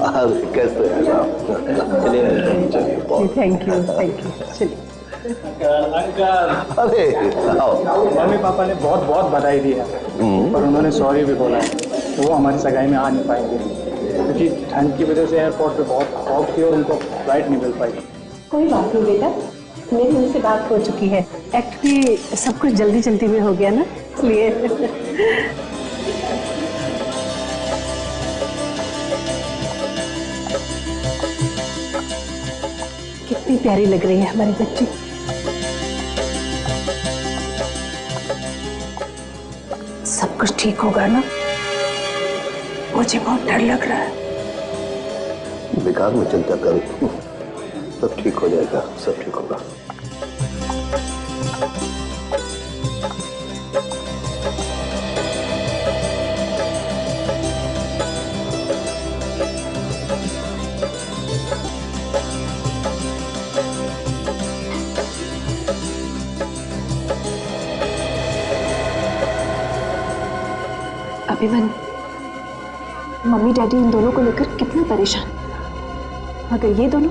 कैसे हैं आप? थैंक यू चलिए। अरे मम्मी पापा ने बहुत बहुत बधाई दी है, पर उन्होंने सॉरी भी बोला है, तो वो हमारी सगाई में आ नहीं पाएंगे क्योंकि ठंड की वजह से एयरपोर्ट पे बहुत फॉग थी और उनको फ्लाइट नहीं मिल पाई। कोई बात नहीं बेटा, मेरी उनसे बात हो चुकी है। एक्चुअली सब कुछ जल्दी जल्दी में हो गया ना, इसलिए। कितनी प्यारी लग रही है हमारी बच्ची। सब कुछ ठीक होगा ना? मुझे बहुत डर लग रहा है। बेकार में चिंता कर, सब ठीक हो जाएगा, सब ठीक होगा। अभिमन्यु, मम्मी डैडी इन दोनों को लेकर कितना परेशान। अगर ये दोनों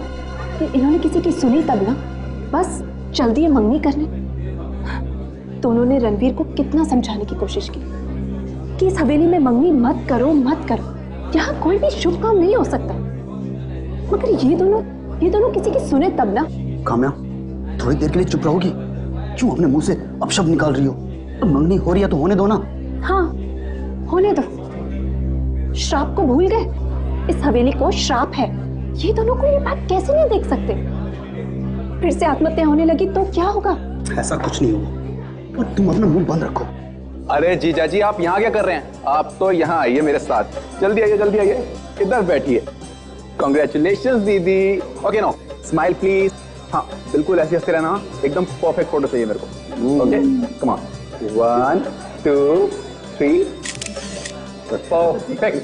इन्होंने किसी की सुनी तब ना, बस चल दिए मंगनी करने। तो उन्होंने रणवीर को कितना समझाने की कोशिश की कि इस हवेली में मंगनी मत करो मत करो, यहाँ कोई भी शुभ काम नहीं हो सकता। मगर ये दोनों किसी की सुने तब ना। काम्या, थोड़ी देर के लिए चुप रहोगी? क्यों अपने मुंह से अपशब्द निकाल रही हो? तो मंगनी हो रही है तो होने दो ना। हाँ, होने दो। श्राप को भूल गए? इस हवेली को श्राप है। ये दोनों को ये बात कैसे नहीं देख सकते? फिर से आत्महत्या होने लगी तो क्या होगा? ऐसा कुछ नहीं होगा, और तुम अपना मुंह बंद रखो। अरे जीजा जी, आप यहाँ क्या कर रहे हैं? आप तो यहाँ आइए मेरे साथ। जल्दी आइए, जल्दी आइए, इधर बैठिए। कॉन्ग्रेचुलेशन दीदी। Okay no, smile please. हाँ, बिल्कुल ऐसे हंसते रहना, एकदम परफेक्ट फोटो चाहिए मेरे को। Okay, come on. 1 2 3 परफेक्ट।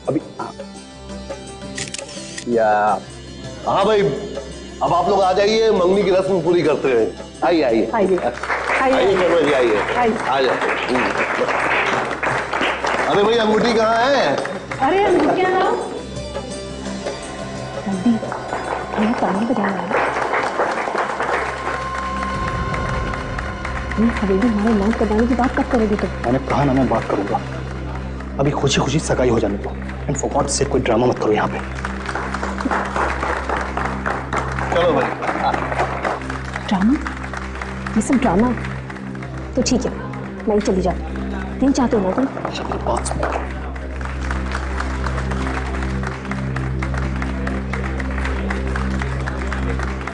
अभी या हाँ भाई, अब आप लोग आ जाइए, मंगनी की रस्म पूरी करते हैं। आइए आइए आइए आइए शर्मा जी, आइए आ जाए। अरे भाई, अंगूठी कहाँ है? अरे क्या नाम? पानी बजा रहा है। हवेली हमारे लॉन्च करवाने की बात कब करोगे तुम? मैंने कहा ना, मैं बात करूंगा। अभी खुशी खुशी सगाई हो जाने दो। एंड फॉर गॉड से कोई ड्रामा मत करो यहाँ पे। चलो भाई। ड्रामा? ये सब ड्रामा? तो ठीक है, मैं ही चली जाती हूँ। नहीं चाहते हो ना तुम? बात सुनो।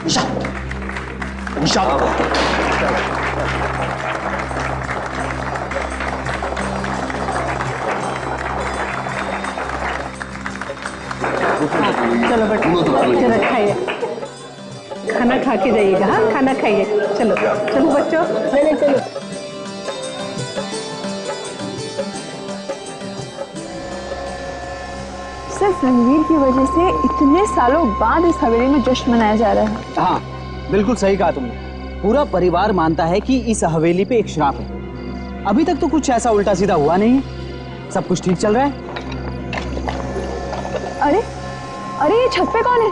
निशा, निशा, चलो बेटा, जरा खाइए, खाना खा के जाइएगा। हाँ, खाना खाइए। चलो चलो बच्चों, नहीं चलो। सिर्फ रणवीर की वजह से इतने सालों बाद इस हवेली में जश्न मनाया जा रहा है। हाँ, बिल्कुल सही कहा तुमने। पूरा परिवार मानता है कि इस हवेली पे एक श्राप है। अभी तक तो कुछ ऐसा उल्टा सीधा हुआ नहीं है, सब कुछ ठीक चल रहा है। अरे अरे, ये छत पे कौन है?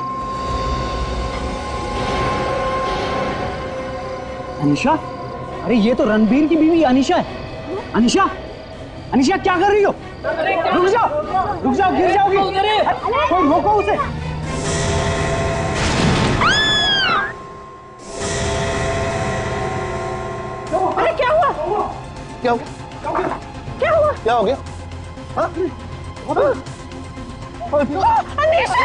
अनिशा? अरे ये तो रणबीर की बीवी अनिशा है। अनिशा, अनिशा क्या कर रही हो? रुक जाओ, गिर जाओगी। कोई रोको उसे। अरे क्या हुआ? क्या हुआ? क्या हुआ? क्या हो गया? हाँ? अनीशा!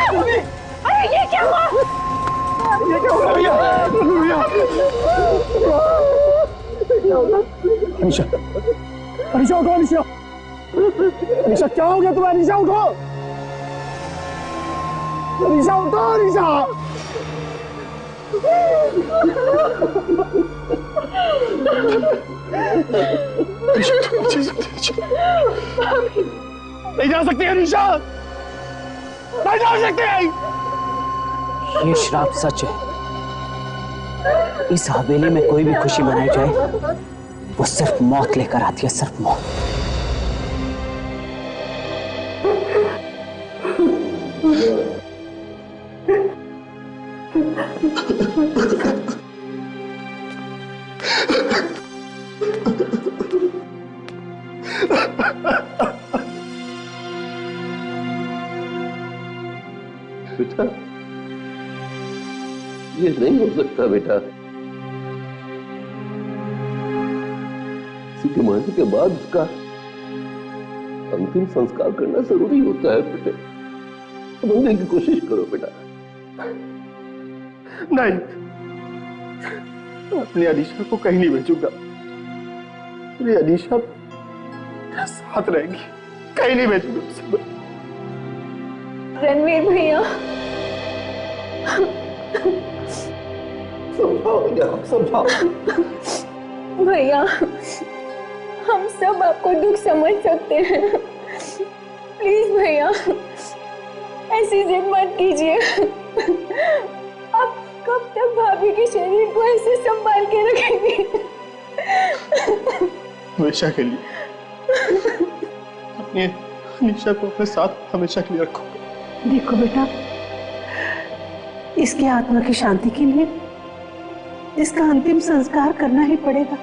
अरे ये क्या हुआ? ये क्या हो रहा है भैया? अनिशा, अनिशा उठो, अनिशा, अनिशा क्या हो गया तुम्हें? अनिशा उठो, अनिशा उठो, अनिशा। नहीं जा सकते अनिशा, नहीं जा सकते। ये श्राप सच है। इस हवेली में कोई भी खुशी मनाई जाए, वो सिर्फ मौत लेकर आती है, सिर्फ मौत। नहीं हो सकता बेटा। किसी के मरने के बाद उसका अंतिम संस्कार करना जरूरी होता है बेटे। समझने की कोशिश करो बेटा। नहीं, अपनी अनीशा को कहीं नहीं भेजूंगा। मेरी अनीशा मेरे साथ रहेगी, कहीं नहीं भेजूंगा उसे। रणवीर भैया, समझाओ भैया, समझाओ भैया, हम सब आपको दुख समझ सकते हैं। प्लीज भैया, ऐसी जिद मत कीजिए। आप कब तक भाभी के शरीर को ऐसे संभाल के रखेंगे? हमेशा के लिए अपनी अनीशा को अपने साथ हमेशा के लिए रखो। देखो बेटा, इसकी आत्मा की शांति के लिए इसका अंतिम संस्कार करना ही पड़ेगा।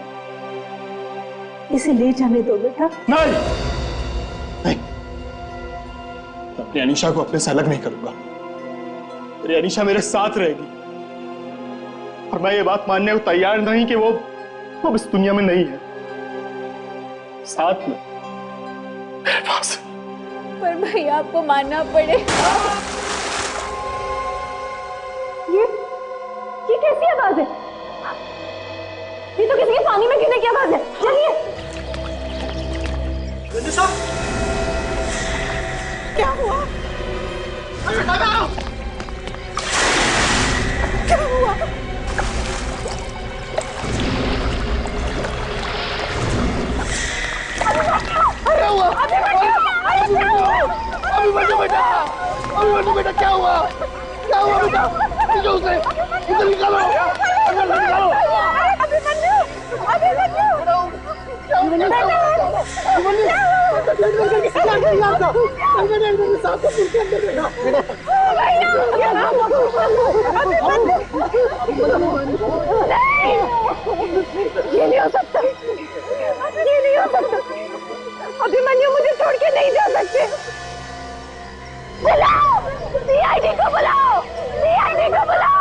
इसे ले जाने दो बेटा। नहीं, नहीं, अपनी अनीशा को अपने से अलग नहीं करूंगा। मेरी अनीशा मेरे साथ रहेगी और मैं ये बात मानने को तैयार नहीं कि वो इस दुनिया में नहीं है, साथ में मेरे पास। पर भैया आपको मानना पड़ेगा। ये कैसी आवाज है? ये तो किसी के पानी में गिरने की आवाज है। चलिए। क्या हुआ? क्या हुआ? अभिमन्यु बेटा, अभिमन्यु बेटा, क्या हुआ? क्या हुआ बेटा? निकालो उसे, इधर निकालो, अंदर से निकालो। अभिमन्यु, अभिमन्यु, ये नहीं हो सकता, ये नहीं हो सकता। अभिमन्यु मुझे छोड़ के नहीं जा सकते। बुलाओ, सीआईडी को बुलाओ, सीआईडी को बुलाओ।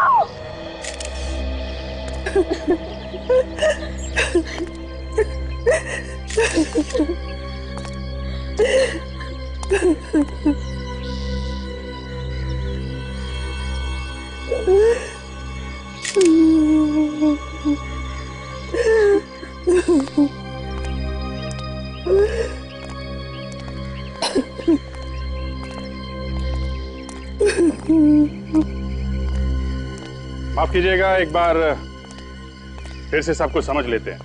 माफ कीजिएगा, एक बार फिर से सब कुछ समझ लेते हैं।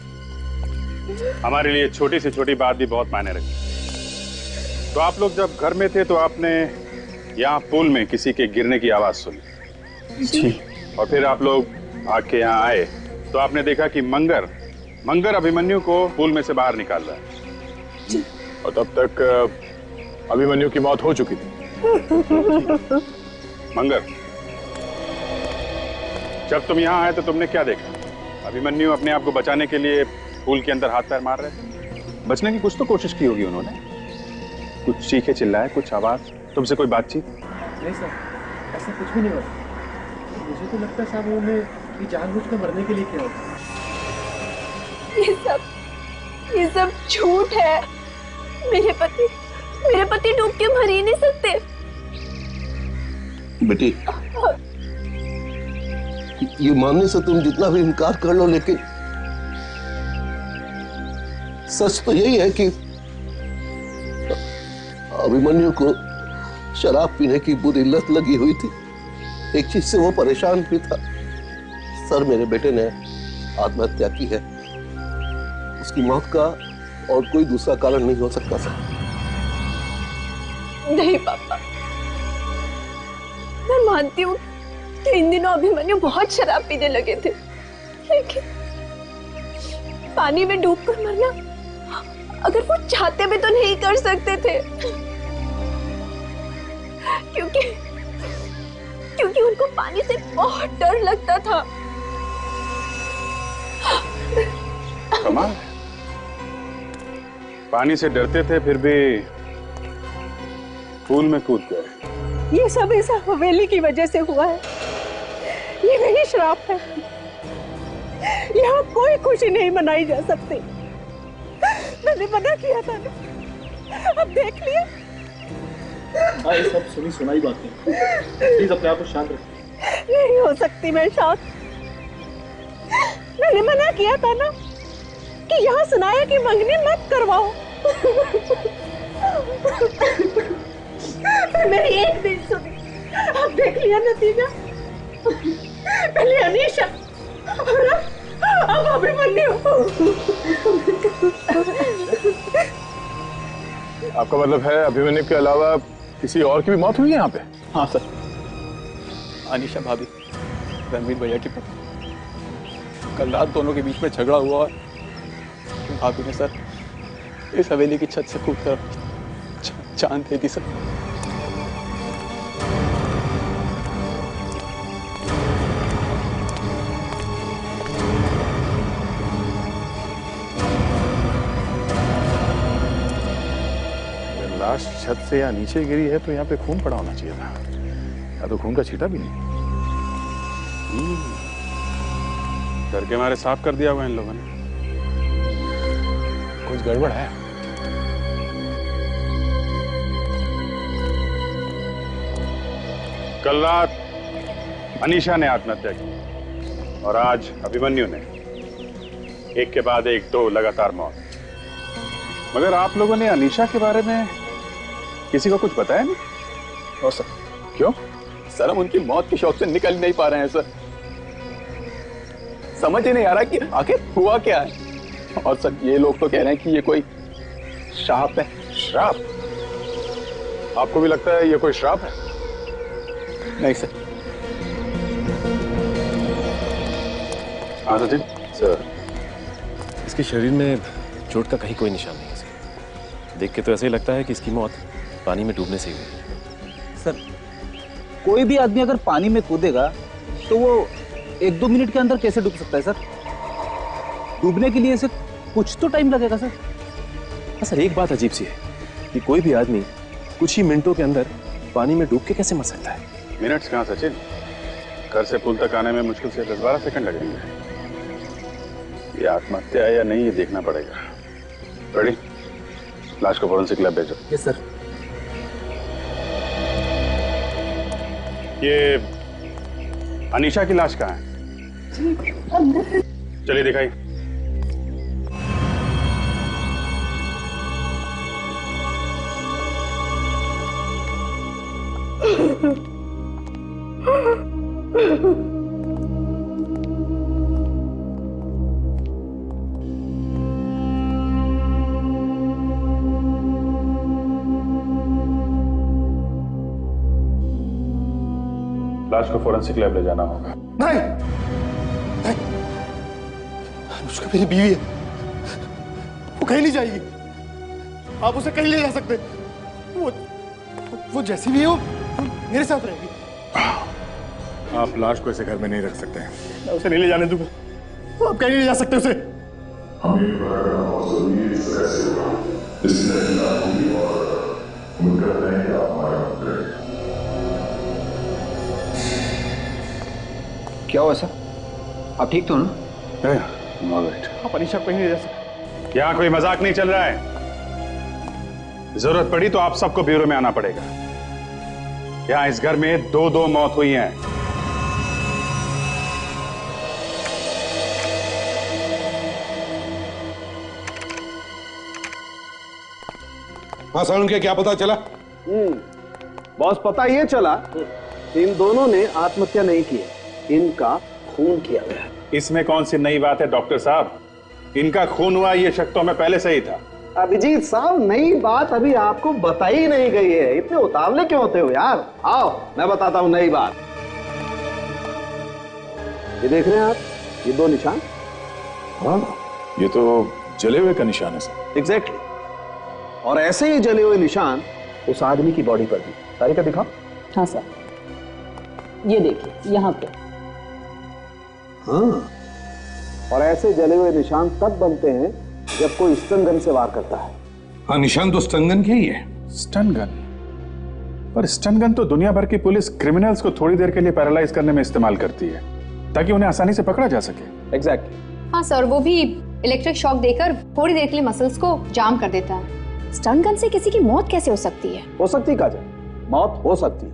हमारे लिए छोटी से छोटी बात भी बहुत मायने रखती। तो आप लोग जब घर में थे तो आपने यहाँ पुल में किसी के गिरने की आवाज सुनी जी, और फिर आप लोग भाग के यहाँ आए तो आपने देखा कि मंगर अभिमन्यु को पुल में से बाहर निकाल रहा है और तब तक अभिमन्यु की मौत हो चुकी थी। मंगर, जब तुम यहाँ आए तो तुमने क्या देखा? अभिमन्यु अपने आप को बचाने के लिए पुल के अंदर हाथ पैर मार रहे थे। बचने की कुछ तो कोशिश की होगी उन्होंने, कुछ चीखे चिल्लाए, कुछ आवाज, तुमसे कोई बातचीत? नहीं सर, ऐसा कुछ भी नहीं हुआ। मुझे तो लगता है साहब उन्होंने जानबूझ कर मरने के लिए किया होगा। ये सब झूठ है। मेरे पति डूब के मर ही नहीं सकते। बेटी, ये मानने से तुम जितना भी इनकार कर लो, लेकिन सच तो यही है कि अभिमन्यु को शराब पीने की बुरी लत लगी हुई थी। एक चीज से वो परेशान भी था। सर, मेरे बेटे ने आत्महत्या की है। उसकी मौत का और कोई दूसरा कारण नहीं हो सकता सर। नहीं पापा, मैं मानती हूँ कि इन दिनों अभिमन्यु बहुत शराब पीने लगे थे, लेकिन पानी में डूबकर मरना अगर वो चाहते भी तो नहीं कर सकते थे, क्योंकि उनको पानी से बहुत डर लगता था। कमाल, पानी से डरते थे फिर भी पूल में कूद गए। ये सब इस हवेली की वजह से हुआ है। ये नहीं श्राप है। यहाँ कोई खुशी नहीं मनाई जा सकती। मैंने मना किया था ना, अब देख लिया। हाँ, ये सब सुनी सुनाई बातें। प्लीज अपने आप को शांत रखिए। नहीं हो सकती मैं शांत। मैंने मना किया था ना कि यहाँ सुनाया कि मंगनी मत करवाओ। मेरी एक दिन सुनी, अब देख लिया नतीजा। पहले अनीशा और अब अभिमन्यु। आपका मतलब है अभिमन्यु के अलावा किसी और की भी मौत हुई है यहाँ पे? हाँ सर, अनीशा भाभी, रणवीर भैया की पत्नी। कल रात दोनों के बीच में झगड़ा हुआ। भाभी ने सर इस हवेली की छत से कूदकर जान दे दी सर। लाश छत से या नीचे गिरी है तो यहाँ पे खून पड़ा होना चाहिए था, या तो खून का छींटा भी नहीं। डर के मारे साफ कर दिया हुआ इन लोगों ने। कुछ गड़बड़ है। कल रात अनीशा ने आत्महत्या की और आज अभिमन्यु ने। एक के बाद एक दो लगातार मौत। मगर आप लोगों ने अनीशा के बारे में किसी को कुछ बताया नहीं? और सर, क्यों? सर हम उनकी मौत के शौक से निकल नहीं पा रहे हैं सर। समझ ही नहीं आ रहा कि आखिर हुआ क्या है। और सर ये लोग तो कह रहे हैं कि ये कोई श्राप है। श्राप? आपको भी लगता है ये कोई श्राप है? नहीं सर। हाँ सचिन सर, इसके शरीर में चोट का कहीं कोई निशान नहीं है सर। देख के तो ऐसे ही लगता है कि इसकी मौत पानी में डूबने से ही हुई। सर, कोई भी आदमी अगर पानी में कूदेगा तो वो 1-2 मिनट के अंदर कैसे डूब सकता है सर? डूबने के लिए इसे कुछ तो टाइम लगेगा सर। हाँ सर, एक बात अजीब सी है कि कोई भी आदमी कुछ ही मिनटों के अंदर पानी में डूब के कैसे मर सकता है? मिनट्स कहाँ सचिन, घर से पुल तक आने में मुश्किल से 10-12 सेकंड लगेंगे। ये आत्महत्या है या नहीं ये देखना पड़ेगा। रेडी? लाश को फोरेंसिक लैब भेजो। Yes sir. ये अनीशा की लाश कहाँ है? चलिए दिखाई। लाश को फोरेंसिक लैब ले जाना होगा। नहीं, नहीं, अनुष्का मेरी बीवी है, वो कहीं नहीं जाएगी। आप उसे कहीं ले जा सकते। वो जैसी भी हो मेरे साथ रहेगी। आप लाश को ऐसे घर में नहीं रख सकते हैं। मैं उसे नहीं ले जाने दूंगा। आप कहीं नहीं ले जा सकते उसे। क्या हुआ सर? आप ठीक तो ना? आप अनीशा को कहीं नहीं ले जा सकते। यहाँ कोई मजाक नहीं चल रहा है। जरूरत पड़ी तो आप सबको ब्यूरो में आना पड़ेगा। यहाँ इस घर में 2-2 मौत हुई हैं। हाँ सर, उनके क्या पता चला? बॉस, पता ये चला इन दोनों ने आत्महत्या नहीं की है, इनका खून किया गया। इसमें कौन सी नई बात है डॉक्टर साहब? इनका खून हुआ ये शक तो हमें पहले से ही था। अभिजीत साहब, नई बात अभी आपको बताई नहीं गई है, इतने उतावले क्यों होते हो यार? आओ मैं बताता हूं नई बात। ये देख रहे हैं आप, ये 2 निशान? हाँ, ये तो जले हुए का निशान है सर। एग्जैक्टली। और ऐसे ही जले हुए निशान उस आदमी की बॉडी पर भी। तारीख दिखाओ। हाँ सर, ये देखिए यहाँ पे। हाँ, और ऐसे जले हुए निशान तब बनते हैं जब कोई स्टन गन से वार करता है। हाँ, निशान तो स्टन गन के ही है। Stun gun? पर स्टन गन तो दुनिया भर की पुलिस क्रिमिनल्स को थोड़ी देर के लिए पैरालाइज करने में इस्तेमाल करती है। ताकि उन्हें आसानी से पकड़ा जा सके। एग्जैक्टली। हाँ सर, वो भी इलेक्ट्रिक शॉक देकर थोड़ी देर के लिए मसल्स को जाम कर देता है। स्टन गन से किसी की मौत कैसे हो सकती है? हो सकती है काजल, मौत हो सकती है।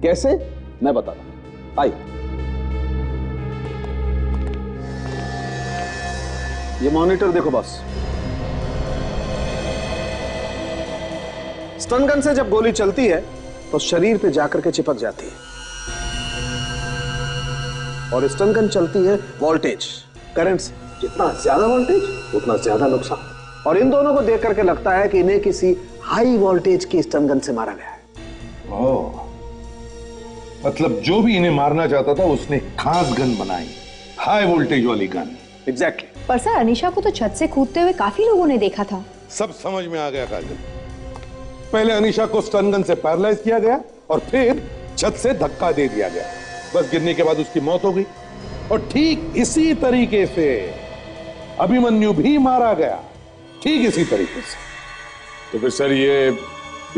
कैसे, मैं बताता हूं। आइए, ये मॉनिटर देखो बॉस। स्टन गन से जब गोली चलती है तो शरीर पे जाकर के चिपक जाती है, और स्टन गन चलती है वोल्टेज, करंट से। जितना ज्यादा वोल्टेज उतना ज्यादा नुकसान। और इन दोनों को देख करके लगता है कि इन्हें किसी हाई वोल्टेज की स्टन गन से मारा गया है। ओह, मतलब जो भी इन्हें मारना चाहता था उसने खास गन बनाई, हाई वोल्टेज वाली गन। एग्जैक्टली। पर सर, अनीशा को तो छत से कूदते हुए काफी लोगों ने देखा था। सब समझ में आ गया काजल। पहले अनीशा को स्टन गन से पैरालाइज किया गया और फिर छत से धक्का दे दिया गया। बस गिरने के बाद उसकी मौत हो गई। और ठीक इसी तरीके से अभिमन्यु भी मारा गया, ठीक इसी तरीके से। तो फिर सर ये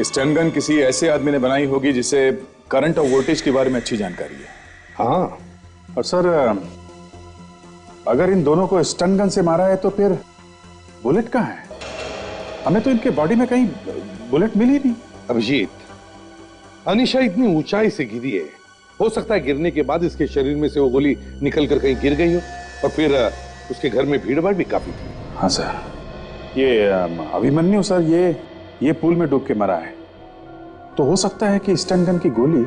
स्टन गन किसी ऐसे आदमी ने बनाई होगी जिसे करंट और वोल्टेज के बारे में अच्छी जानकारी है। हाँ, और सर अगर इन दोनों को स्टन गन से मारा है तो फिर बुलेट कहाँ है? हमें तो इनके बॉडी में कहीं बुलेट मिली नहीं। अभिजीत, अनीशा इतनी ऊंचाई से गिरी है, हो सकता है गिरने के बाद इसके शरीर में से वो गोली निकल कर कहीं गिर गई हो, और फिर उसके घर में भीड़ भाड़ भी काफी थी। हाँ सर, ये अभिमन्यु सर ये पूल में डूब के मरा है, तो हो सकता है कि स्टन गन की गोली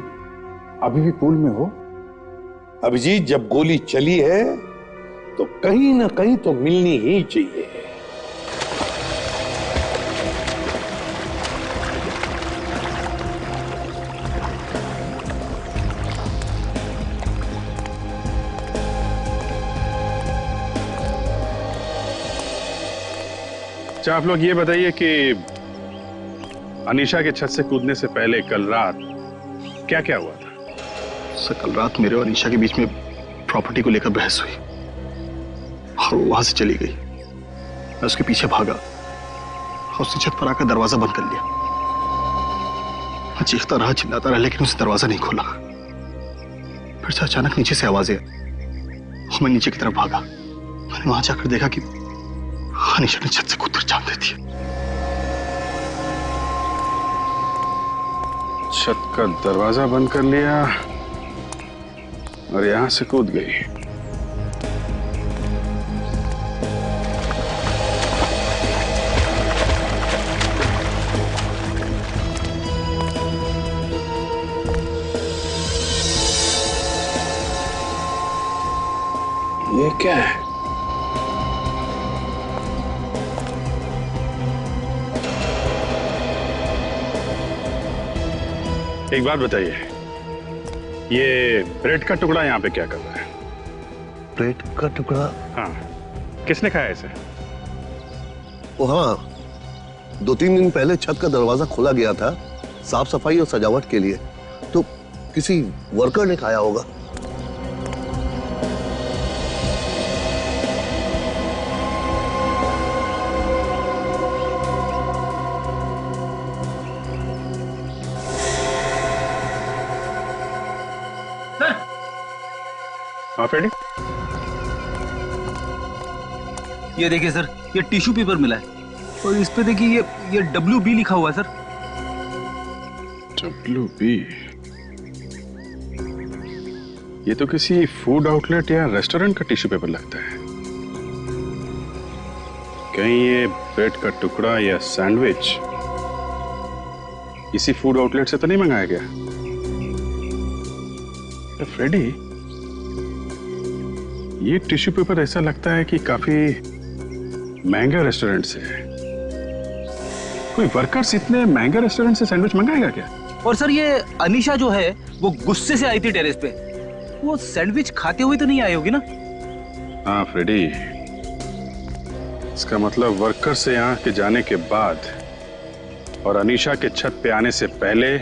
अभी भी पूल में हो। अभिजीत, जब गोली चली है तो कहीं ना कहीं तो मिलनी ही चाहिए। अच्छा, आप लोग ये बताइए कि अनीशा के छत से कूदने से पहले कल रात क्या क्या हुआ था? सर, कल रात मेरे और अनीशा के बीच में प्रॉपर्टी को लेकर बहस हुई और वो वहां से चली गई। मैं उसके पीछे भागा और उसने छत पर आकर दरवाजा बंद कर लिया। मैं चीखता रहा, चिल्लाता रहा, लेकिन उसने दरवाजा नहीं खोला। फिर से अचानक नीचे से आवाजें और मैं नीचे की तरफ भागा। मैंने वहां जाकर देखा कि अनीशा ने छत से कूदकर जान दे दी। छत का दरवाजा बंद कर लिया और यहां से कूद गई। ये क्या है? एक बात बताइए, ये ब्रेड का टुकड़ा यहाँ पे क्या कर रहा है? ब्रेड का टुकड़ा? हाँ, किसने खाया इसे? ओ हाँ, 2-3 दिन पहले छत का दरवाजा खोला गया था साफ सफाई और सजावट के लिए, तो किसी वर्कर ने खाया होगा। हाँ फ्रेडी, ये देखिए सर, ये टिश्यू पेपर मिला है और इस पे देखिए ये WB लिखा हुआ है सर। WB? ये तो किसी फूड आउटलेट या रेस्टोरेंट का टिश्यू पेपर लगता है। कहीं ये ब्रेड का टुकड़ा या सैंडविच इसी फूड आउटलेट से तो नहीं मंगाया गया? फ्रेडी, ये टिश्यू पेपर ऐसा लगता है कि काफी महंगा रेस्टोरेंट से है। कोई वर्कर्स इतने महंगे रेस्टोरेंट से सैंडविच मंगाएगा क्या? और सर, ये अनीशा जो है वो गुस्से से आई थी टेरेस पे, वो सैंडविच खाते हुए तो नहीं आई होगी ना? हाँ फ्रेडी, इसका मतलब वर्कर से यहाँ के जाने के बाद और अनीशा के छत पे आने से पहले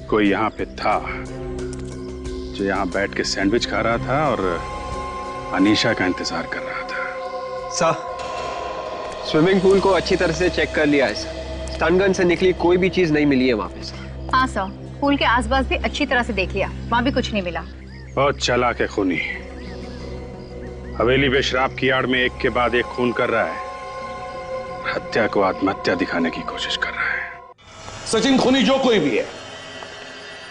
कोई यहाँ पे था जो यहाँ बैठ के सैंडविच खा रहा था और अनीशा का इंतजार कर रहा था। सर, स्विमिंग पूल को अच्छी तरह से चेक कर लिया है सर। स्टन गन से निकली कोई भी चीज नहीं मिली है वहां पे सर। हाँ सर, पूल के आसपास भी अच्छी तरह से देख लिया, वहां भी कुछ नहीं मिला। बहुत चालाक है खूनी। हवेली में शराब की आड़ में एक के बाद एक खून कर रहा है, हत्या को आत्महत्या दिखाने की कोशिश कर रहा है। सचिन खूनी जो कोई भी है,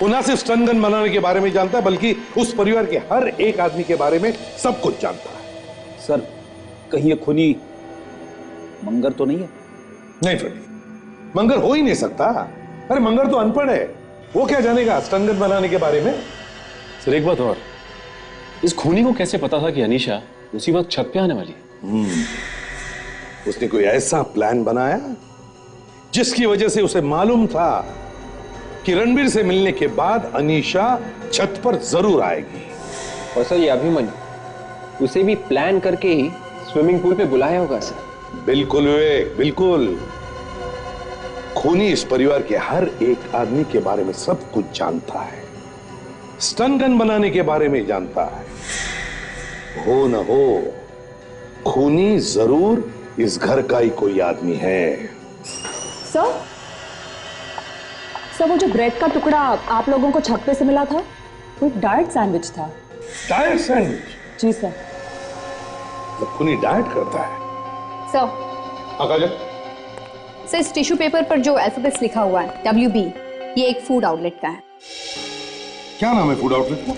वो ना सिर्फ स्टनगन बनाने के बारे में जानता है, बल्कि उस परिवार के हर एक आदमी के बारे में सब कुछ जानता है। सर, कहीं ये खूनी मंगर तो नहीं है? नहीं फ्रेंड, मंगर हो ही नहीं सकता। अरे मंगर तो अनपढ़ है, वो क्या जानेगा स्टनगन बनाने के बारे में। सर एक बात और, इस खूनी को कैसे पता था कि अनीशा उसी वक्त छत पे आने वाली है? उसने कोई ऐसा प्लान बनाया जिसकी वजह से उसे मालूम था कि रणबीर से मिलने के बाद अनीशा छत पर जरूर आएगी। और सर ये अभिमन्यु उसे भी प्लान करके ही स्विमिंग पूल पे बुलाया होगा सर। बिल्कुल विवेक, बिल्कुल। खूनी इस परिवार के हर एक आदमी के बारे में सब कुछ जानता है, स्टनगन बनाने के बारे में जानता है। हो न हो, खूनी जरूर इस घर का ही कोई आदमी है। सर वो जो ब्रेड का टुकड़ा आप लोगों को छत पे से मिला था, वो एक डाइट सैंडविच था। Diet sandwich? जी सर। खूनी डाइट करता है? सर सर इस टिश्यू पेपर पर जो अल्फाबेट्स लिखा हुआ है WB, ये एक फूड आउटलेट का है। क्या नाम है फूड आउटलेट का?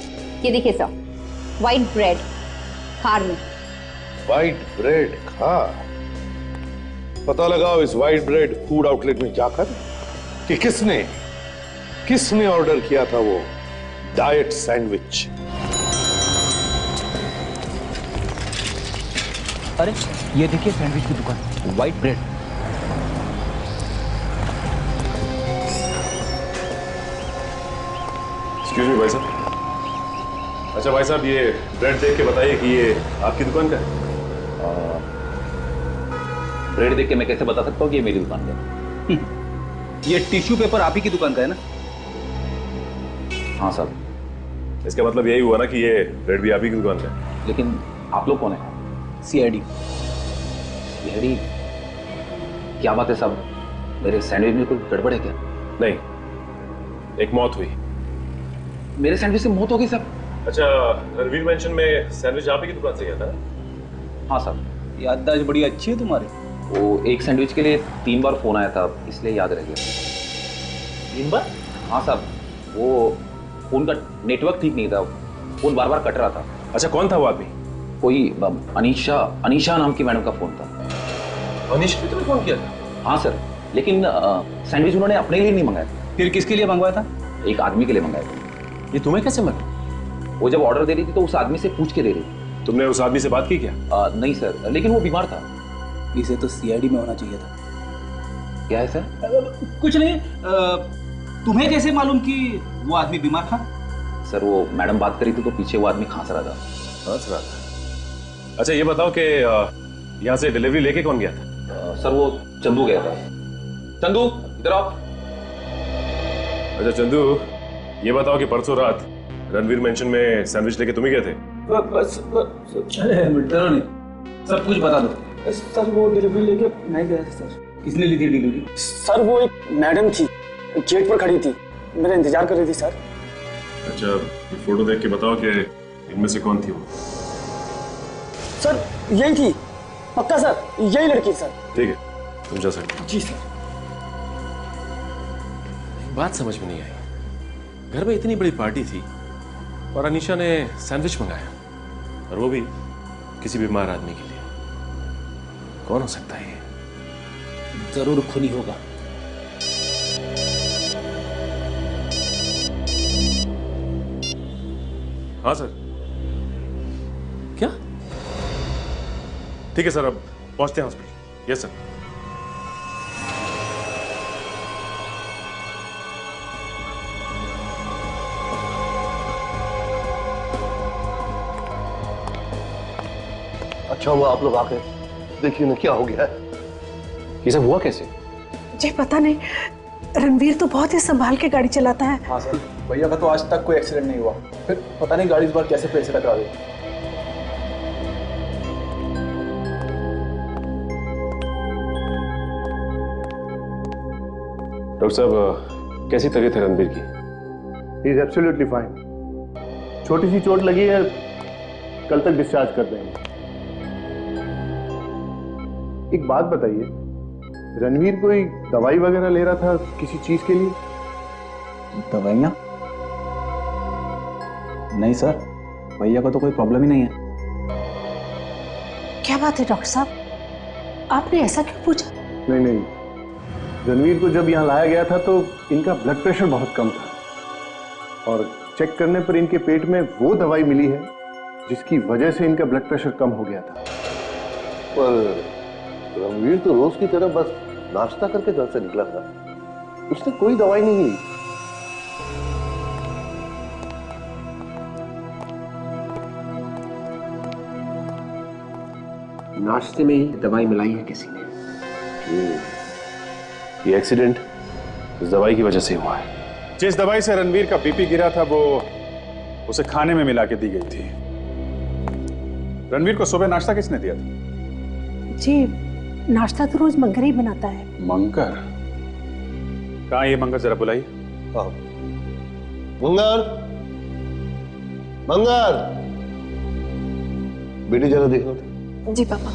ये देखिए सर, व्हाइट ब्रेड खार में। व्हाइट ब्रेड खार? पता लगाओ इस व्हाइट ब्रेड फूड आउटलेट में जाकर कि किसने ऑर्डर किया था वो डाइट सैंडविच। अरे ये देखिए सैंडविच की दुकान, व्हाइट ब्रेड। एक्सक्यूज मी भाई साहब। अच्छा भाई साहब, ये ब्रेड देख के बताइए कि ये आपकी दुकान का है? ब्रेड देख के मैं कैसे बता सकता हूँ कि ये मेरी दुकान का है? ये टिश्यू पेपर आप ही की दुकान का है ना? हाँ साहब। इसका मतलब यही हुआ ना कि ये ब्रेड भी आप ही की दुकान का है? लेकिन आप लोग कौन है? CID। क्या बात है साहब, मेरे सैंडविच में कोई गड़बड़ है क्या? नहीं, एक मौत हुई। मेरे सैंडविच से मौत हो गई साहब? अच्छा, रणवीर मेंशन में सैंडविच आप ही की दुकान से गया था? हाँ साहब। याददाश्त बड़ी अच्छी है तुम्हारी। वो एक सैंडविच के लिए 3 बार फोन आया था, इसलिए याद रह गया। 3 बार? हाँ साहब, वो फोन का नेटवर्क ठीक नहीं था, फोन बार बार कट रहा था। अच्छा, कौन था वो आदमी? कोई अनीशा नाम की मैडम का फोन था। अनीशा ने तुम्हें फोन किया था? हाँ सर, लेकिन सैंडविच उन्होंने अपने लिए नहीं मंगाया। फिर किसके लिए मंगवाया था? एक आदमी के लिए मंगाया था। ये तुम्हें कैसे मालूम? वो जब ऑर्डर दे रही थी तो उस आदमी से पूछ के दे रही थी। तुमने उस आदमी से बात की क्या? नहीं सर, लेकिन वो बीमार था। इसे तो CID में होना चाहिए था। क्या है सर? कुछ नहीं। तुम्हें कैसे मालूम कि वो आदमी बीमार था? सर वो मैडम बात करी थी तो पीछे वो आदमी खांस रहा था। खांस रहा था? अच्छा ये बताओ कि यहाँ से डिलीवरी लेके कौन गया था? सर वो चंदू गया था। चंदू इधर आओ। अच्छा चंदू, ये बताओ कि परसों रात रणवीर मेंशन में सैंडविच लेके तुम ही गए थे? बस डरो नहीं, सब कुछ बता दो। सर वो डिलीवरी लेके नहीं गया था सर। किसने ली थी डिलीवरी? सर वो एक मैडम थी, गेट पर खड़ी थी, मेरा इंतजार कर रही थी सर। अच्छा, ये फोटो देख के बताओ कि इनमें से कौन थी वो? सर यही थी, पक्का सर, यही लड़की सर। ठीक है, तुम जा सकते हो। जी सर। बात समझ में नहीं आई, घर में इतनी बड़ी पार्टी थी और अनीशा ने सैंडविच मंगाया, और वो भी किसी बीमार आदमी के लिए। कौन हो सकता है ये? जरूर खूनी होगा। हाँ सर। क्या? ठीक है सर, अब पहुंचते हैं हॉस्पिटल। Yes sir. अच्छा हुआ आप लोग आ गए, देखिए ना क्या हो गया है। ये सब हुआ कैसे? मुझे पता नहीं, रणवीर तो बहुत ही संभाल के गाड़ी चलाता है। हाँ सर, भैया का तो आज तक कोई एक्सीडेंट नहीं हुआ, फिर पता नहीं गाड़ी इस बार कैसे पेड़ से टकरा गई। डॉक्टर साहब, कैसी तबीयत है रणबीर की? He is absolutely fine. छोटी सी चोट लगी है, कल तक डिस्चार्ज कर देंगे। एक बात बताइए, रणवीर कोई दवाई वगैरह ले रहा था किसी चीज के लिए? दवाइयाँ? नहीं सर, भैया को तो कोई प्रॉब्लम ही नहीं है। क्या बात है डॉक्टर साहब, आपने ऐसा क्यों पूछा? नहीं नहीं, रणवीर को जब यहाँ लाया गया था तो इनका ब्लड प्रेशर बहुत कम था और चेक करने पर इनके पेट में वो दवाई मिली है जिसकी वजह से इनका ब्लड प्रेशर कम हो गया था। पर रणवीर तो रोज की तरह बस नाश्ता करके घर से निकला था, उसने कोई दवाई नहीं ली। नाश्ते में ही दवाई मिलाई है किसी ने। ये एक्सीडेंट इस दवाई की वजह से हुआ है। जिस दवाई से रणवीर का बीपी गिरा था वो उसे खाने में मिला के दी गई थी। रणवीर को सुबह नाश्ता किसने दिया था? जी, नाश्ता तो रोज मंगर ही बनाता है। मंगर? कहाँ ये मंगर, जरा बुलाइए। मंगर, मंगर, बेटी जरा देखो। जी पापा।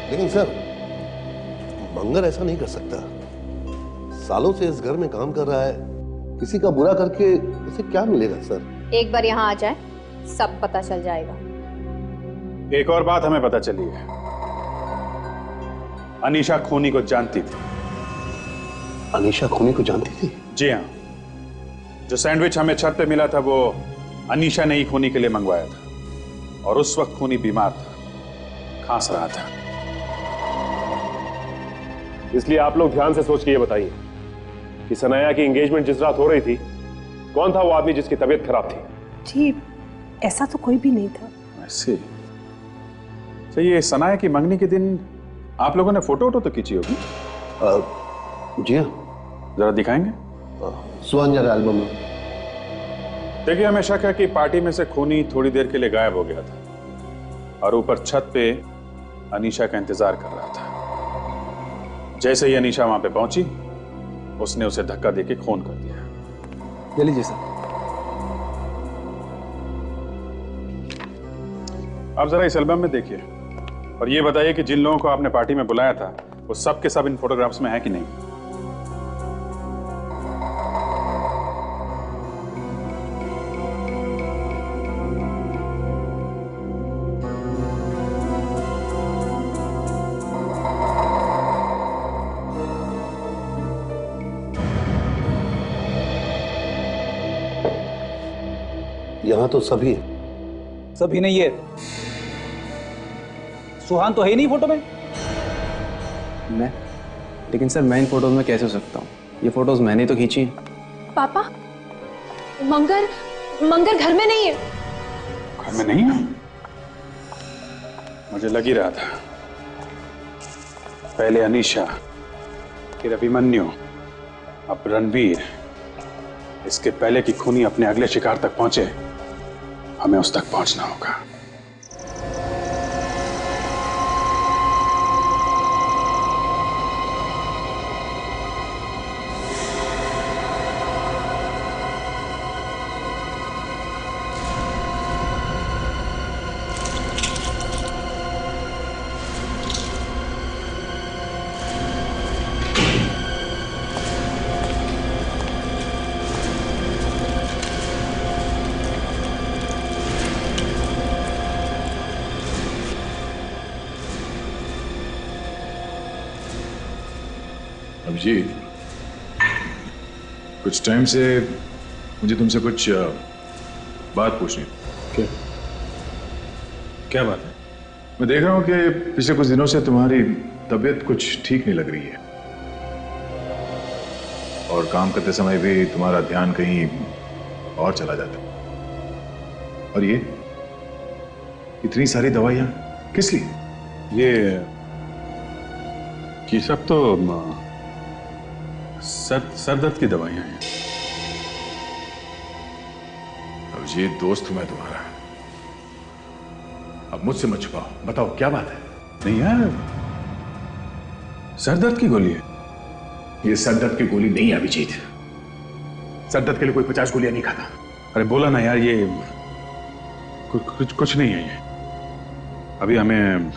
लेकिन सर, मंगर ऐसा नहीं कर सकता। सालों से इस घर में काम कर रहा है, किसी का बुरा करके इसे क्या मिलेगा सर? एक बार यहाँ आ जाए, सब पता चल जाएगा। एक और बात हमें पता चली है, अनीशा खूनी को जानती थी। अनीशा खूनी को जानती थी? जी हाँ, जो सैंडविच हमें छत पे मिला था वो अनीशा ने ही खूनी के लिए मंगवाया था और उस वक्त खूनी बीमार था, खांस रहा था। इसलिए आप लोग ध्यान से सोच के ये बताइए कि सनाया की एंगेजमेंट जिस रात हो रही थी, कौन था वो आदमी जिसकी तबीयत खराब थी? जी, ऐसा तो कोई भी नहीं था। ऐसे तो ये सनाया की मंगनी के दिन आप लोगों ने फोटो तो खींची होगी? जी हाँ। जरा दिखाएंगे? सुहांजन एल्बम में। देखिए, हमें शक है कि पार्टी में से खूनी थोड़ी देर के लिए गायब हो गया था और ऊपर छत पे अनीशा का इंतजार कर रहा था। जैसे ही अनीशा वहां पे पहुंची, उसने उसे धक्का देके खून कर दिया। ले लीजिए सर। आप जरा इस एल्बम में देखिए और ये बताइए कि जिन लोगों को आपने पार्टी में बुलाया था वो सब के सब इन फोटोग्राफ्स में है कि नहीं? यहाँ तो सभी है। सभी नहीं है। सुहान तो है ही नहीं फोटो में। मैं? लेकिन सर मैं इन फोटोज में कैसे हो सकता हूँ? ये फोटोज मैंने तो खींची हैं। पापा, मंगर घर में नहीं है। घर में नहीं है? मुझे लग ही रहा था। पहले अनीशा, फिर अभिमन्यु, अब रणवीर। इसके पहले कि खूनी अपने अगले शिकार तक पहुंचे, हमें उस तक पहुंचना होगा। अभिजीत, कुछ टाइम से मुझे तुमसे कुछ बात पूछनी। क्या बात है? मैं देख रहा हूँ कि पिछले कुछ दिनों से तुम्हारी तबीयत कुछ ठीक नहीं लग रही है और काम करते समय भी तुम्हारा ध्यान कहीं और चला जाता है। और ये इतनी सारी दवाइयां किस लिए? ये सब तो सर दर्द की दवाइयां हैं। अभिजीत, दोस्त मैं तुम्हारा, अब मुझसे मत छुपाओ, बताओ क्या बात है? नहीं यार, सर दर्द की गोली है। ये सर दर्द की गोली नहीं है अभिजीत। सर दर्द के लिए कोई 50 गोलियां नहीं खाता। अरे बोला ना यार, ये कुछ नहीं है ये। अभी हमें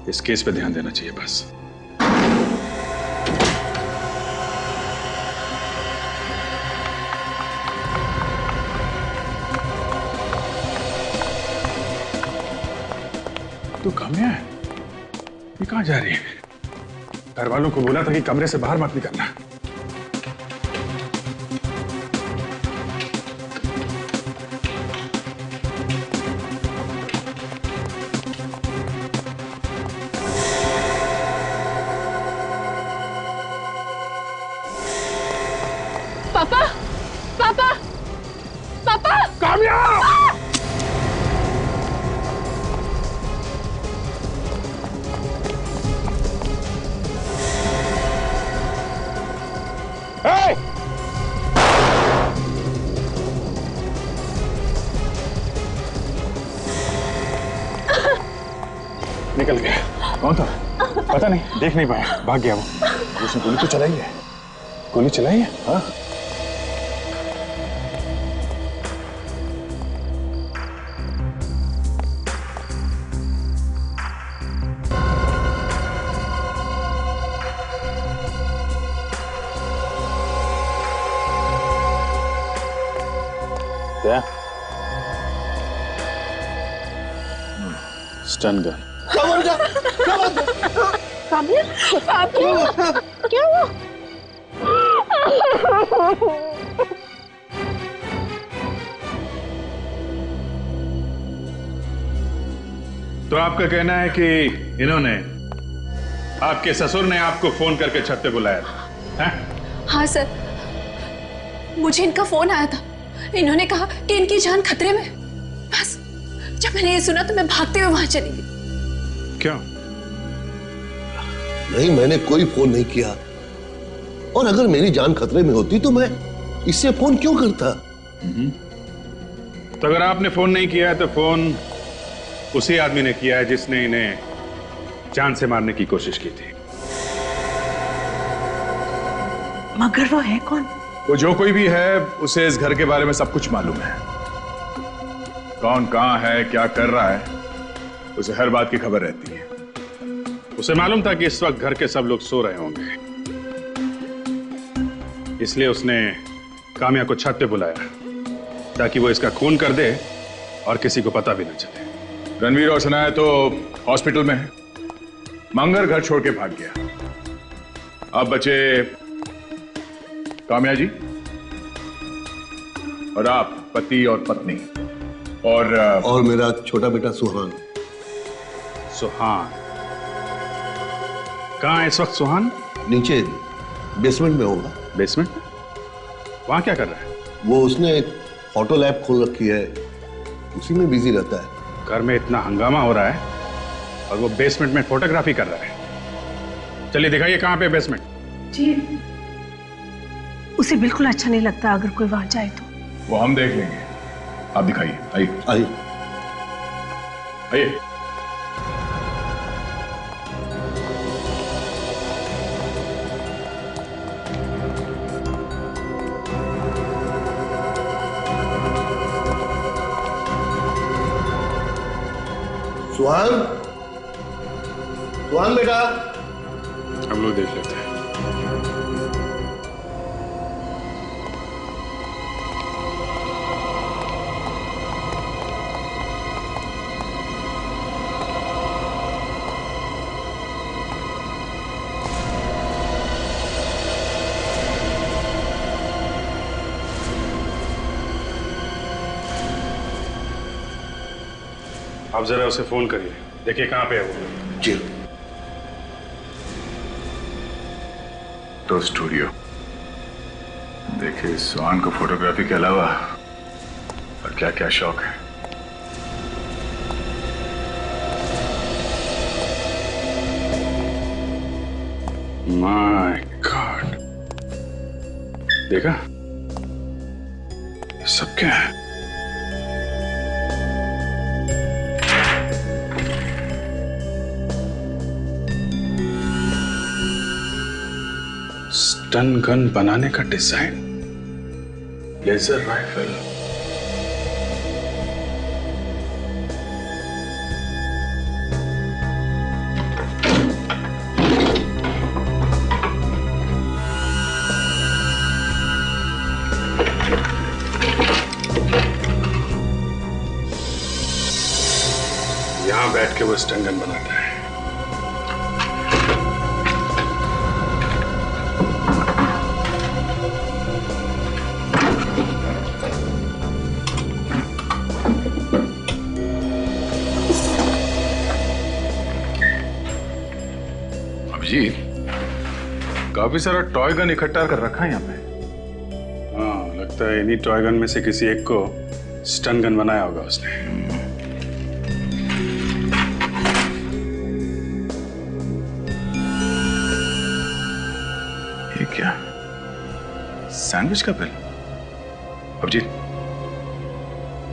इस केस पे ध्यान देना चाहिए बस। तू काम्या है? ये कहाँ जा रही है? घर वालों को बोला था कि कमरे से बाहर मत निकलना। पापा, पापा, पापा! काम्या! Hey! निकल गया। कौन था? पता नहीं, देख नहीं पाया, भाग गया वो। उसने गोली तो चलाई है। गोली चलाई है? हाँ। क्या? Stun gun. काम्या, पापा, क्या हुआ? तो आपका कहना है कि इन्होंने, आपके ससुर ने आपको फोन करके छत पे बुलाया था? हाँ सर, मुझे इनका फोन आया था। इन्होंने कहा कि इनकी जान खतरे में। बस जब मैंने ये सुना तो मैं भागते हुए वहां चली गई। क्यों? नहीं, मैंने कोई फोन नहीं किया। और अगर मेरी जान खतरे में होती तो मैं इससे फोन क्यों करता? तो अगर आपने फोन नहीं किया है तो फोन उसी आदमी ने किया है जिसने इन्हें जान से मारने की कोशिश की थी। मगर वो है कौन? वो जो कोई भी है, उसे इस घर के बारे में सब कुछ मालूम है। कौन कहां है, क्या कर रहा है, उसे हर बात की खबर रहती है। उसे मालूम था कि इस वक्त घर के सब लोग सो रहे होंगे, इसलिए उसने काम्या को छत पे बुलाया ताकि वो इसका खून कर दे और किसी को पता भी न चले। रणवीर और सनाया तो हॉस्पिटल में है। मंगर घर छोड़ के भाग गया। अब बचे काम्या जी और आप, पति और पत्नी, और मेरा छोटा बेटा सुहान। सुहान कहाँ है इस वक्त? सुहान नीचे बेसमेंट में होगा। बेसमेंट? वहां क्या कर रहा है? वो उसने एक फोटो लैब खोल रखी है, उसी में बिजी रहता है। घर में इतना हंगामा हो रहा है और वो बेसमेंट में फोटोग्राफी कर रहा है। चलिए दिखाइए कहाँ पे बेसमेंट। जी, उसे बिल्कुल अच्छा नहीं लगता अगर कोई वहां जाए तो। वो हम देख लेंगे, आप दिखाइए। आइए आइए आइए। सुहान, सुहान बेटा। हम लोग देख लेते हैं। आप जरा उसे फोन करिए, देखिए कहाँ पे है वो। जी। तो स्टूडियो देखिए, सुहान को फोटोग्राफी के अलावा और क्या क्या शौक है। माय गॉड, देखा? ये सब क्या है? स्टन गन बनाने का डिजाइन, लेजर राइफल। के वो स्टन गन बनाता है। अभिजीत, काफी सारा टॉय गन इकट्ठा कर रखा है यहाँ पे। हाँ, लगता है इन्हीं टॉय गन में से किसी एक को स्टन गन बनाया होगा उसने। ये क्या? सैंडविच का बिल? अभिजीत,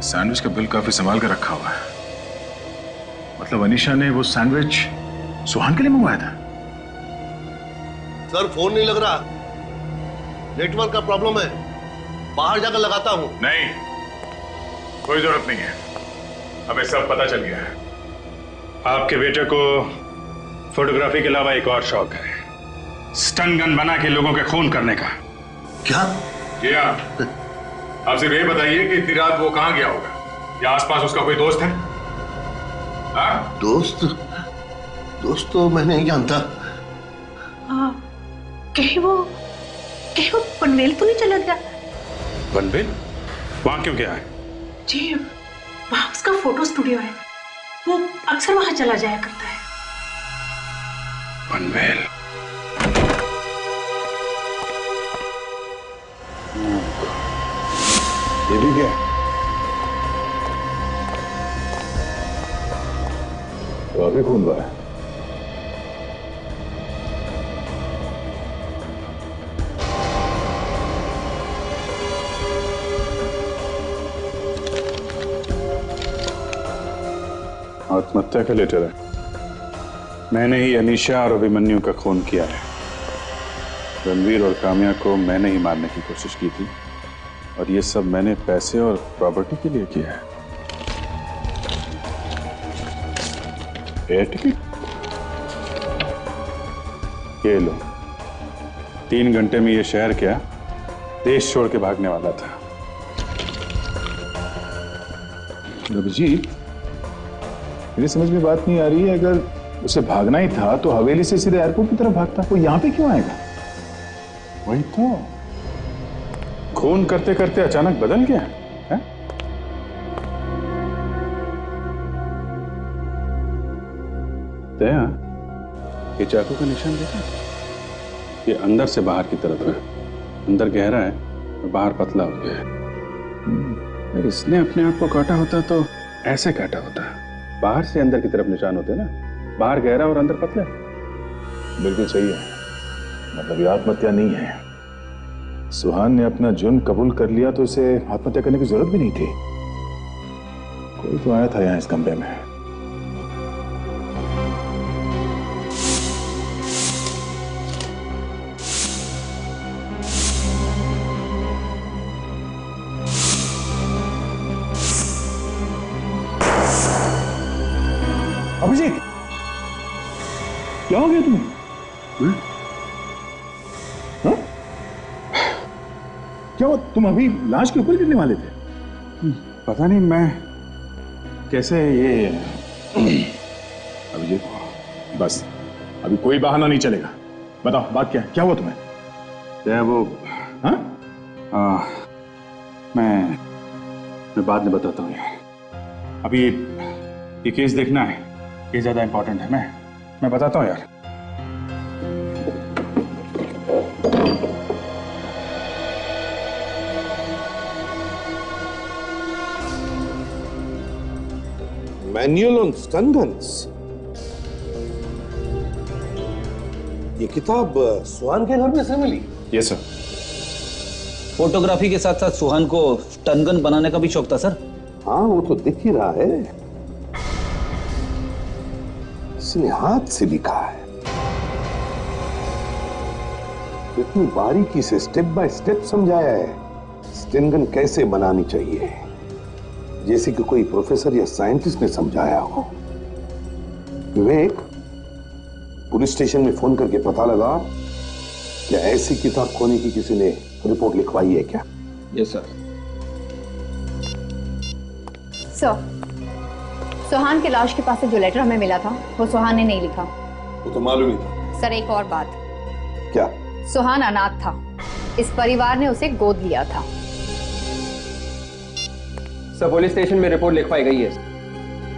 सैंडविच का बिल काफी संभाल कर रखा हुआ है। मतलब अनीशा ने वो सैंडविच सुहान के लिए मंगवाया था? सर फोन नहीं लग रहा, नेटवर्क का प्रॉब्लम है, बाहर जाकर लगाता हूं। नहीं, कोई जरूरत नहीं है, हमें सब पता चल गया है। आपके बेटे को फोटोग्राफी के अलावा एक और शौक है, स्टन गन बना के लोगों के खून करने का। क्या? जी हाँ, आप सिर्फ ये बताइए कि इतनी रात वो कहां गया होगा, या आसपास उसका कोई दोस्त है? हाँ? दोस्त तो मैं नहीं जानता। कहीं वो पनवेल तो नहीं चला गया? पनवेल? वहां क्यों गया है? जी, वहां उसका फोटो स्टूडियो है, वो अक्सर वहां चला जाया करता है। पनवेल? ये भी क्या? तो अभी खून बहा है। आत्महत्या का लेटर है। मैंने ही अनीशा और अभिमन्यु का खून किया है। रणवीर और काम्या को मैंने ही मारने की कोशिश की थी, और ये सब मैंने पैसे और प्रॉपर्टी के लिए किया है। Air ticket? ये लो, 3 घंटे में ये शहर क्या देश छोड़ के भागने वाला था। अभिजीत, मेरी समझ में बात नहीं आ रही है, अगर उसे भागना ही था तो हवेली से सीधे एयरपोर्ट की तरफ भागता, वो यहां पे क्यों आएगा? वही तो, खून करते करते अचानक बदल गया है? दया, ये चाकू का निशान देखा? ये अंदर से बाहर की तरफ है। अंदर गहरा है और बाहर पतला हो गया है। अगर इसने अपने आप को काटा होता तो ऐसे काटा होता। बाहर से अंदर की तरफ निशान होते ना, बाहर गहरा और अंदर पतला। बिल्कुल सही है, मतलब ये आत्महत्या नहीं है। सुहान ने अपना जुर्म कबूल कर लिया तो उसे आत्महत्या करने की जरूरत भी नहीं थी। कोई तो आया था यहाँ इस कमरे में। अभिजीत, क्या हो गया तुम्हें? हाँ? क्या हुआ? तुम अभी लाश के ऊपर गिरने वाले थे। पता नहीं मैं कैसे ये। अभिजीत, बस अभी कोई बहाना नहीं चलेगा। बताओ बात क्या है, क्या हुआ तुम्हें? दया, वो हाँ? मैं बाद में बताता हूँ यार। अभी ये केस देखना है, ये ज्यादा इंपॉर्टेंट है। मैं बताता हूँ यार। Manual on stun guns. ये किताब सुहान के घर में से मिली? Yes sir. फोटोग्राफी के साथ साथ सुहान को स्टन गन बनाने का भी शौक था सर। हाँ, वो तो दिख ही रहा है, इसने हाथ से लिखा है। इतनी बारीकी से स्टेप बाय स्टेप समझाया है स्टन गन कैसे बनानी चाहिए, जैसे कि कोई प्रोफेसर या साइंटिस्ट ने समझाया हो। विवेक, पुलिस स्टेशन में फोन करके पता लगा क्या ऐसी किताब खोने की किसी ने रिपोर्ट लिखवाई है क्या? Yes sir. सर, सुहान के लाश के पास से जो लेटर हमें मिला था वो सुहान ने नहीं लिखा। वो तो मालूम ही था। सर एक और बात। क्या? सुहान अनाथ था, इस परिवार ने उसे गोद लिया था। सर पुलिस स्टेशन में रिपोर्ट लिखवाई गई है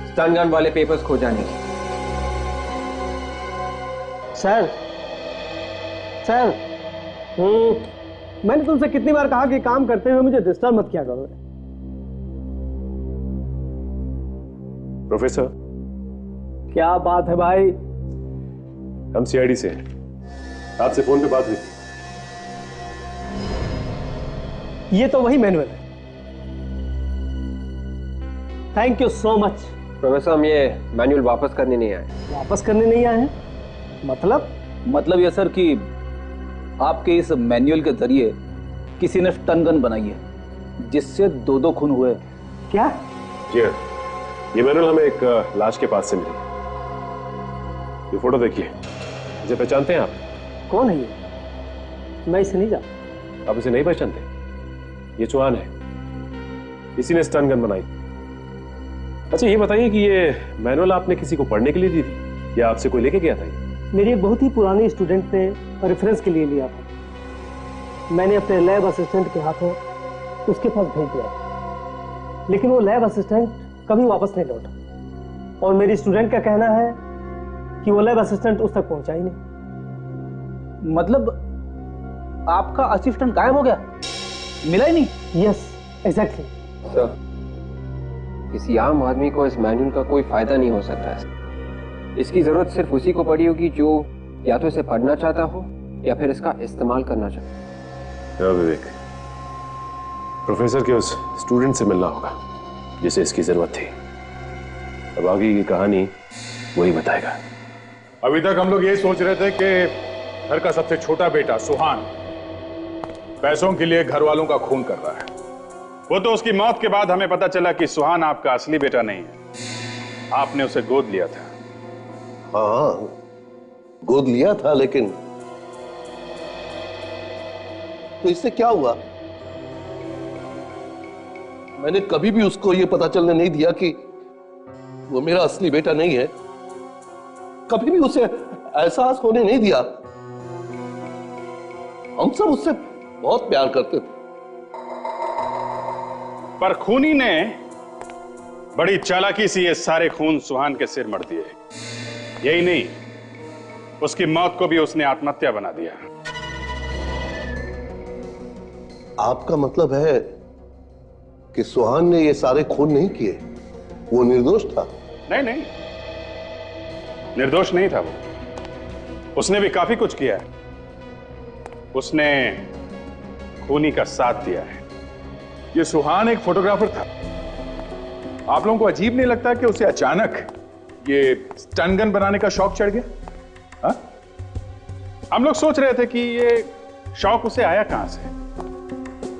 स्टन गन वाले पेपर्स खो जाने की। सर मैंने तुमसे कितनी बार कहा कि काम करते हुए मुझे डिस्टर्ब मत किया करो। प्रोफेसर, क्या बात है भाई? हम सीआईडी से हैं। आपसे फोन पे बात हुई। ये तो वही मैनुअल है। Thank you so much. Professor, हम ये मैनुअल वापस करने नहीं आए। वापस करने नहीं आए हैं? मतलब ये सर कि आपके इस मैनुअल के जरिए किसी ने स्टन गन बनाई है जिससे 2 खून हुए। क्या? जी हाँ, ये मैनुअल हमें एक लाश के पास से मिली। ये फोटो देखिए, इसे पहचानते हैं आप? कौन है ये? मैं इसे नहीं जानता। आप इसे नहीं पहचानते? ये चौहान है, इसी ने स्टन गन बनाई। अच्छा ये बताइए कि ये मैनुअल आपने किसी को पढ़ने के लिए दी थी या आपसे कोई लेके गया था? मेरी एक बहुत ही पुरानी स्टूडेंट ने रेफरेंस के लिए लिया था। मैंने अपने लैब असिस्टेंट के हाथों उसके पास भेज दिया, लेकिन वो लैब असिस्टेंट कभी वापस नहीं लौटा और मेरी स्टूडेंट का कहना है कि वो लैब असिस्टेंट उस तक पहुंचा ही नहीं। मतलब आपका असिस्टेंट गायब हो गया, मिला ही नहीं? Yes exactly. सर, किसी आम आदमी को इस मैनुअल का कोई फायदा नहीं हो सकता है। इसकी जरूरत सिर्फ उसी को पड़ी होगी जो या तो इसे पढ़ना चाहता हो या फिर इसका इस्तेमाल करना चाहता हो। विवेक, प्रोफेसर के उस स्टूडेंट से मिलना होगा जिसे इसकी जरूरत थी। अब आगे की कहानी वही बताएगा। अभी तक हम लोग ये सोच रहे थे कि घर का सबसे छोटा बेटा सुहान पैसों के लिए घर वालों का खून कर रहा है। वो तो उसकी मौत के बाद हमें पता चला कि सुहान आपका असली बेटा नहीं है, आपने उसे गोद लिया था। हाँ, गोद लिया था, लेकिन तो इससे क्या हुआ? मैंने कभी भी उसको यह पता चलने नहीं दिया कि वो मेरा असली बेटा नहीं है। कभी भी उसे एहसास होने नहीं दिया। हम सब उससे बहुत प्यार करते थे। पर खूनी ने बड़ी चालाकी से ये सारे खून सुहान के सिर मढ़ दिए। यही नहीं, उसकी मौत को भी उसने आत्महत्या बना दिया। आपका मतलब है कि सुहान ने ये सारे खून नहीं किए, वो निर्दोष था? नहीं नहीं, निर्दोष नहीं था वो। उसने भी काफी कुछ किया है। उसने खूनी का साथ दिया है। ये सुहान एक फोटोग्राफर था। आप लोगों को अजीब नहीं लगता कि उसे अचानक ये स्टन गन बनाने का शौक चढ़ गया? हा? हम लोग सोच रहे थे कि ये शौक उसे आया कहां से,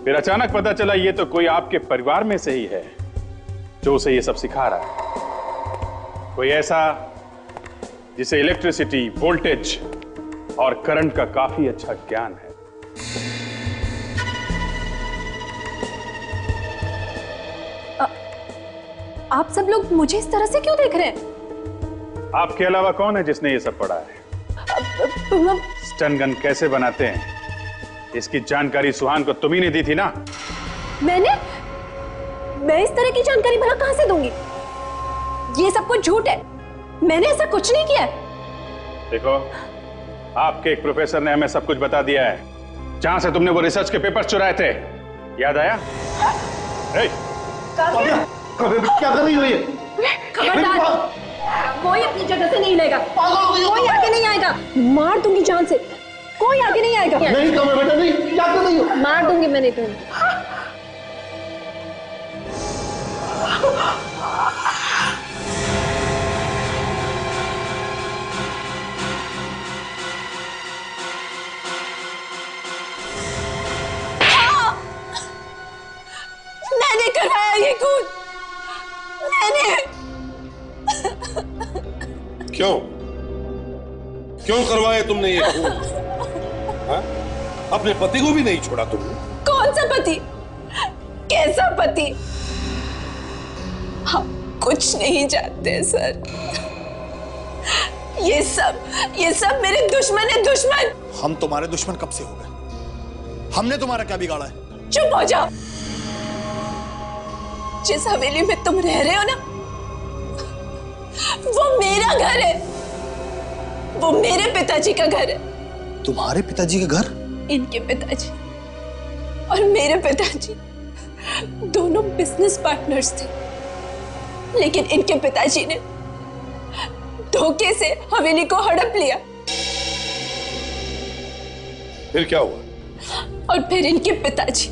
फिर अचानक पता चला ये तो कोई आपके परिवार में से ही है जो उसे ये सब सिखा रहा है। कोई ऐसा जिसे इलेक्ट्रिसिटी, वोल्टेज और करंट का काफी अच्छा ज्ञान है। आप सब लोग मुझे इस तरह से क्यों देख रहे हैं? आपके अलावा कौन है जिसने ये सब पढ़ा है? स्टन गन कैसे बनाते हैं इसकी जानकारी सुहान को तुम ही ने दी थी ना? मैं इस तरह की जानकारी भला कहां से दूंगी? ये सब कुछ झूठ है, मैंने ऐसा कुछ नहीं किया। देखो, आपके एक प्रोफेसर ने हमें सब कुछ बता दिया है, जहां से तुमने वो रिसर्च के पेपर चुराए थे। याद आया? क्या कर रही हो ये? खबरदार, कोई अपनी जगह से नहीं लेगा, कोई आगे नहीं आएगा। मार दूंगी जान से, कोई आगे नहीं आएगा। नहीं तो मैं बेटा नहीं, क्या कर रही हो? मार दूंगी मैंने तुम्हें। मैंने करवाया ये खून, मैंने। क्यों करवाया तुमने ये खून? हाँ? अपने पति को भी नहीं छोड़ा तुमने? कौन सा पति? कैसा पति? कुछ नहीं जानते सर। ये सब मेरे दुश्मन है, दुश्मन। हम तुम्हारे दुश्मन कब से हो गए? हमने तुम्हारा क्या बिगाड़ा है? चुप हो जाओ। जिस हवेली में तुम रह रहे हो ना, वो मेरा घर है, वो मेरे पिताजी का घर है। तुम्हारे पिताजी का घर? इनके पिताजी और मेरे पिताजी दोनों बिजनेस पार्टनर्स थे, लेकिन इनके पिताजी ने धोखे से हवेली को हड़प लिया। फिर क्या हुआ? और फिर इनके पिताजी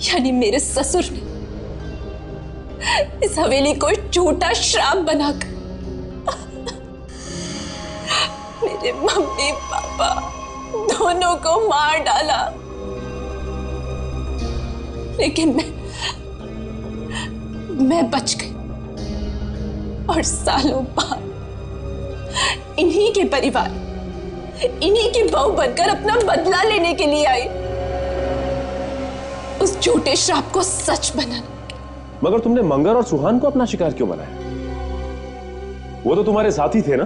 यानी मेरे ससुर ने इस हवेली को झूठा श्राप बनाकर मेरे मम्मी पापा दोनों को मार डाला। लेकिन मैं बच गई और सालों बाद इन्हीं के परिवार, इन्हीं की बहू बनकर अपना बदला लेने के लिए आई, उस झूठे श्राप को सच बनाना। मगर तुमने मंगर और सुहान को अपना शिकार क्यों बनाया? वो तो तुम्हारे साथी थे ना,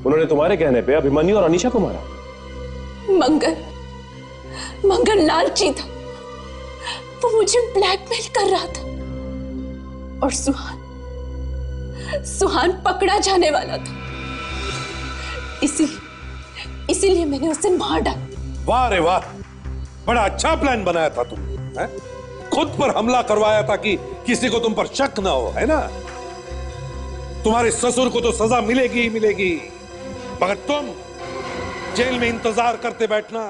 उन्होंने तुम्हारे कहने पे अभिमन्यु और अनीशा को मारा। मंगर लालची था, वो मुझे ब्लैकमेल कर रहा था। और सुहान पकड़ा जाने वाला था, इसीलिए मैंने उसे मार डाला। वाह रे वाह, बड़ा अच्छा प्लान बनाया था तुमने, हैं? खुद पर हमला करवाया था कि किसी को तुम पर शक ना हो, है ना? तुम्हारे ससुर को तो सजा मिलेगी ही मिलेगी, मगर तुम जेल में इंतजार करते बैठना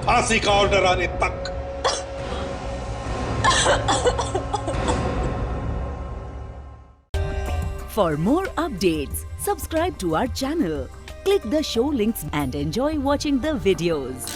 फांसी का ऑर्डर आने तक। For more updates, subscribe to our channel, click the show links and enjoy watching the videos.